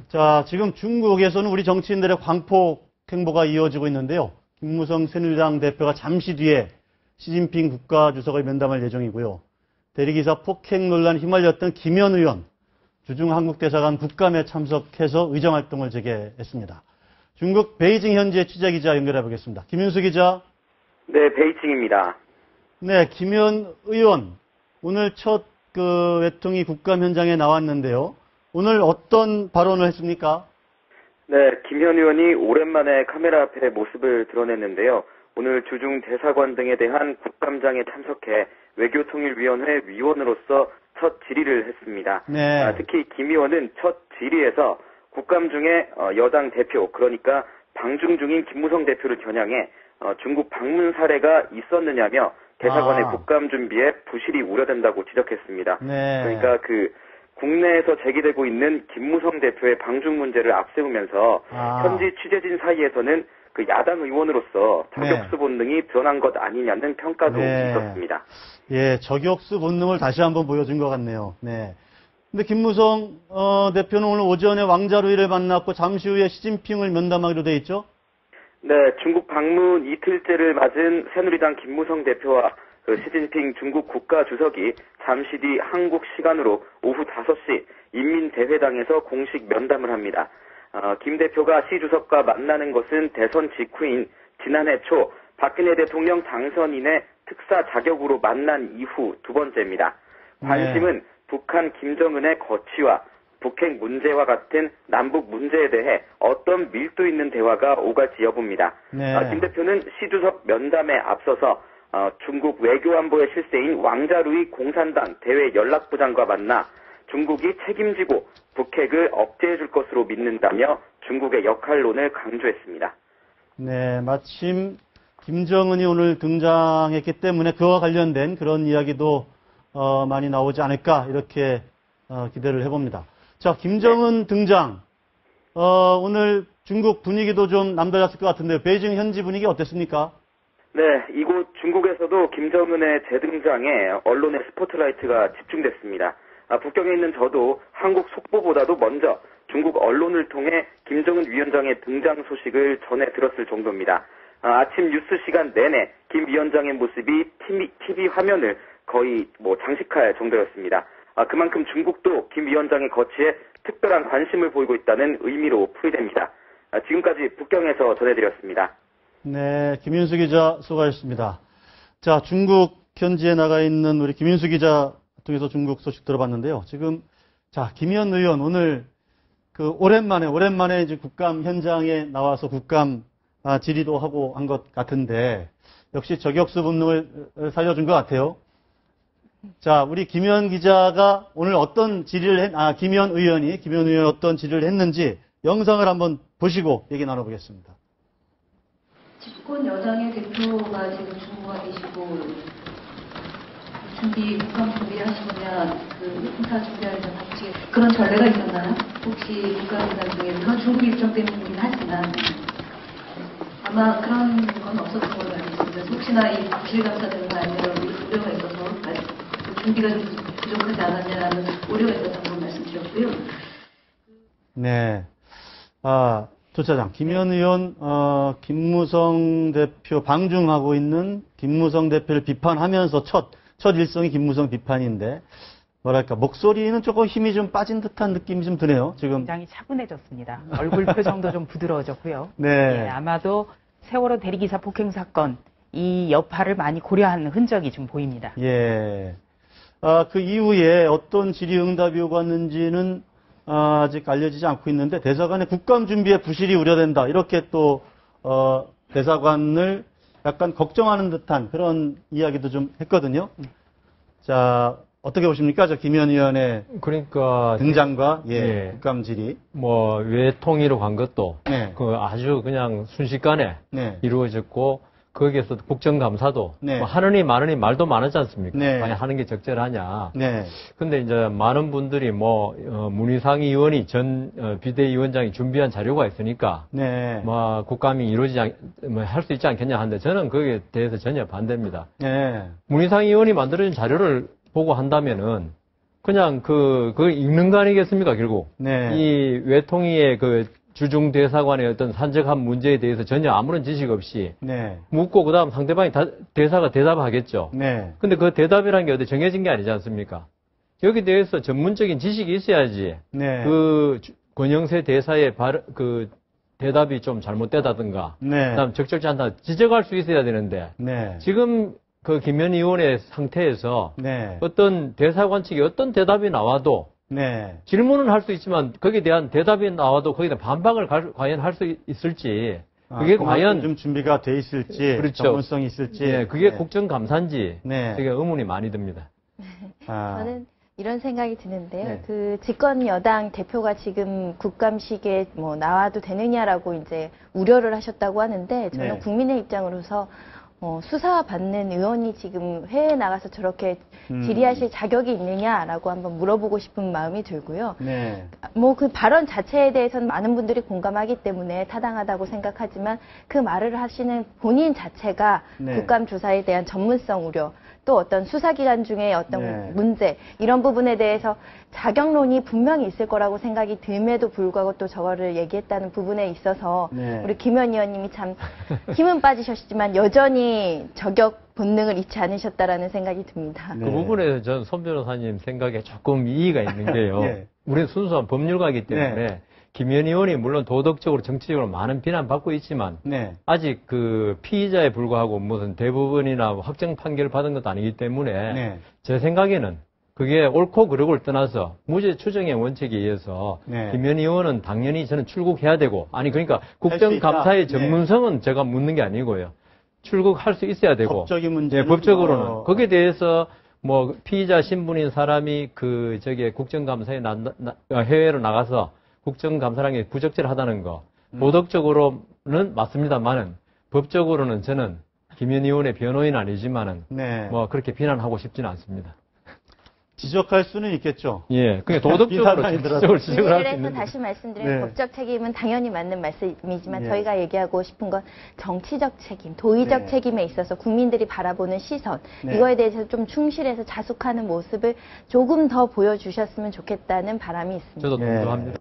자, 지금 중국에서는 우리 정치인들의 광폭 행보가 이어지고 있는데요. 김무성 새누리당 대표가 잠시 뒤에 시진핑 국가주석을 면담할 예정이고요. 대리기사 폭행 논란에 휘말렸던 김현 의원, 주중 한국대사관 국감에 참석해서 의정활동을 재개했습니다. 중국 베이징 현지의 취재기자 연결해 보겠습니다. 김윤수 기자. 네, 베이징입니다. 네, 김현 의원, 오늘 첫 외통위 국감 현장에 나왔는데요. 오늘 어떤 발언을 했습니까? 네, 김현 의원이 오랜만에 카메라 앞에 모습을 드러냈는데요. 오늘 주중 대사관 등에 대한 국감장에 참석해 외교통일위원회 위원으로서 첫 질의를 했습니다. 네. 특히 김 의원은 첫 질의에서 국감 중에 여당 대표, 그러니까 방중 중인 김무성 대표를 겨냥해 중국 방문 사례가 있었느냐며 대사관의 국감 준비에 부실이 우려된다고 지적했습니다. 네. 그러니까 국내에서 제기되고 있는 김무성 대표의 방중 문제를 앞세우면서 현지 취재진 사이에서는 야당 의원으로서 저격수 본능이 드러난 것 아니냐는 평가도 있었습니다. 예, 저격수 본능을 다시 한번 보여준 것 같네요. 네. 근데 김무성 대표는 오늘 오전에 왕자루이를 만났고 잠시 후에 시진핑을 면담하기로 돼 있죠? 네, 중국 방문 이틀째를 맞은 새누리당 김무성 대표와 시진핑 중국 국가주석이 잠시 뒤 한국 시간으로 오후 5시 인민대회당에서 공식 면담을 합니다. 김 대표가 시 주석과 만나는 것은 대선 직후인 지난해 초 박근혜 대통령 당선인의 특사 자격으로 만난 이후 두 번째입니다. 관심은 북한 김정은의 거취와 북핵 문제와 같은 남북 문제에 대해 어떤 밀도 있는 대화가 오갈지 여부입니다. 김 대표는 시 주석 면담에 앞서서 중국 외교안보의 실세인 왕자루이 공산당 대외 연락부장과 만나 중국이 책임지고 북핵을 억제해 줄 것으로 믿는다며 중국의 역할론을 강조했습니다. 네, 마침 김정은이 오늘 등장했기 때문에 그와 관련된 그런 이야기도 많이 나오지 않을까 이렇게 기대를 해봅니다. 자, 김정은 등장. 오늘 중국 분위기도 좀 남달랐을 것 같은데요. 베이징 현지 분위기 어땠습니까? 네, 이곳 중국에서도 김정은의 재등장에 언론의 스포트라이트가 집중됐습니다. 북경에 있는 저도 한국 속보보다도 먼저 중국 언론을 통해 김정은 위원장의 등장 소식을 전해 들었을 정도입니다. 아침 뉴스 시간 내내 김 위원장의 모습이 TV 화면을 거의 장식할 정도였습니다. 그만큼 중국도 김 위원장의 거취에 특별한 관심을 보이고 있다는 의미로 풀이됩니다. 지금까지 북경에서 전해드렸습니다. 네, 김윤수 기자 수고하셨습니다. 자, 중국 현지에 나가 있는 우리 김윤수 기자 통해서 중국 소식 들어봤는데요. 지금 김현 의원 오늘 오랜만에 이제 국감 현장에 나와서 국감 질의도 하고 한 것 같은데 역시 저격수 본능을 살려준 것 같아요. 자, 우리 김현 기자가 오늘 어떤 질의를 김현 의원이 어떤 질의를 했는지 영상을 한번 보시고 얘기 나눠보겠습니다. 집권 여당의 대표가 지금 중국에 계시고 국감 준비하시면 행사 준비하는 당시에 그런 전례가 있었나요? 혹시 국감기간 중에 그런 중국 일정 때문이긴 하지만 아마 그런 건 없었던 걸로 알고 있습니다. 혹시나 이 박실감사되는 거 아니면 우려가 있어서 준비가 좀 부족하지 않았냐라는 우려가 있었던 걸 말씀드렸고요. 네. 조차장, 김현 의원, 김무성 대표 방중하고 있는 김무성 대표를 비판하면서 첫 일성이 김무성 비판인데, 목소리는 조금 힘이 좀 빠진 듯한 느낌이 좀 드네요, 지금. 굉장히 차분해졌습니다. 얼굴 표정도 좀 부드러워졌고요. 네. 예, 아마도 세월호 대리기사 폭행 사건, 이 여파를 많이 고려한 흔적이 좀 보입니다. 예. 그 이후에 어떤 질의응답이 오갔는지는 아직 알려지지 않고 있는데 대사관의 국감 준비에 부실이 우려된다. 이렇게 또 대사관을 약간 걱정하는 듯한 그런 이야기도 좀 했거든요. 자, 어떻게 보십니까? 김현 의원의 등장과 국감 질의. 외통위로 간 것도 네. 아주 그냥 순식간에 이루어졌고 거기에서 국정감사도 네. 하느니 마느니 말도 많았지 않습니까? 네. 아니 하는 게 적절하냐. 네. 근데 이제 많은 분들이 문희상 의원이 전 비대위원장이 준비한 자료가 있으니까 네. 국감이 할 수 있지 않겠냐 하는데 저는 거기에 대해서 전혀 반대입니다. 네. 문희상 의원이 만들어진 자료를 보고 한다면은 그냥 그걸 읽는 거 아니겠습니까, 결국? 네. 이 외통위의 그 주중 대사관의 어떤 산적한 문제에 대해서 전혀 아무런 지식 없이 네. 묻고 그다음 상대방이 대사가 대답하겠죠. 네. 근데 그 대답이라는 게 어디 정해진 게 아니지 않습니까? 여기 대해서 전문적인 지식이 있어야지. 네. 그 권영세 대사의 그 대답이 좀 잘못되다든가. 네. 그다음 적절치 않다 지적할 수 있어야 되는데 네. 지금 그 김현 의원의 상태에서 네. 어떤 대사관 측이 어떤 대답이 나와도 네. 질문은 할 수 있지만 거기에 대한 대답이 나와도 거기에 대한 반박을 과연 할 수 있을지 그게 과연 좀 준비가 돼 있을지 그렇죠. 전문성이 있을지 예, 그게 국정감사인지 네. 되게 의문이 많이 듭니다. 저는 이런 생각이 드는데요. 네. 그 집권 여당 대표가 지금 국감식에 뭐 나와도 되느냐라고 이제 우려를 하셨다고 하는데 저는 네. 국민의 입장으로서 수사받는 의원이 지금 해외에 나가서 저렇게 질의하실 자격이 있느냐라고 한번 물어보고 싶은 마음이 들고요. 네. 뭐 그 발언 자체에 대해서는 많은 분들이 공감하기 때문에 타당하다고 생각하지만 그 말을 하시는 본인 자체가 네. 국감조사에 대한 전문성 우려 또 어떤 수사기관 중에 어떤 네. 문제 이런 부분에 대해서 자격론이 분명히 있을 거라고 생각이 듦에도 불구하고 또 저거를 얘기했다는 부분에 있어서 네. 우리 김현 의원님이 참 힘은 빠지셨지만 여전히 저격 본능을 잃지 않으셨다라는 생각이 듭니다. 네. 그 부분에서 전 손 변호사님 생각에 조금 이의가 있는 게요. 네. 우리는 순수한 법률가이기 때문에 네. 김현 의원이 물론 도덕적으로 정치적으로 많은 비난받고 있지만 네. 아직 그 피의자에 불과하고 무슨 대부분이나 확정 판결을 받은 것도 아니기 때문에 네. 제 생각에는 그게 옳고 그르고를 떠나서 무죄 추정의 원칙에 의해서 네. 김현 의원은 당연히 저는 출국해야 되고 아니 그러니까 수 있다. 국정감사의 네. 전문성은 제가 묻는 게 아니고요. 출국할 수 있어야 되고 법적인 문제는 법적으로는 거기에 대해서 뭐 피의자 신분인 사람이 그 저기 국정감사에 해외로 나가서 국정감사라는 게 부적절하다는 거 도덕적으로는 맞습니다만은 법적으로는 저는 김현 의원의 변호인 아니지만은 네. 뭐 그렇게 비난하고 싶지는 않습니다. 지적할 수는 있겠죠. 예, 그게 도덕적으로 비난이 정치적으로 지적을 할 수 그래서 있는데. 다시 말씀드리면 네. 법적 책임은 당연히 맞는 말씀이지만 네. 저희가 얘기하고 싶은 건 정치적 책임, 도의적 네. 책임에 있어서 국민들이 바라보는 시선 네. 이거에 대해서 좀 충실해서 자숙하는 모습을 조금 더 보여주셨으면 좋겠다는 바람이 있습니다. 저도 네. 동조합니다.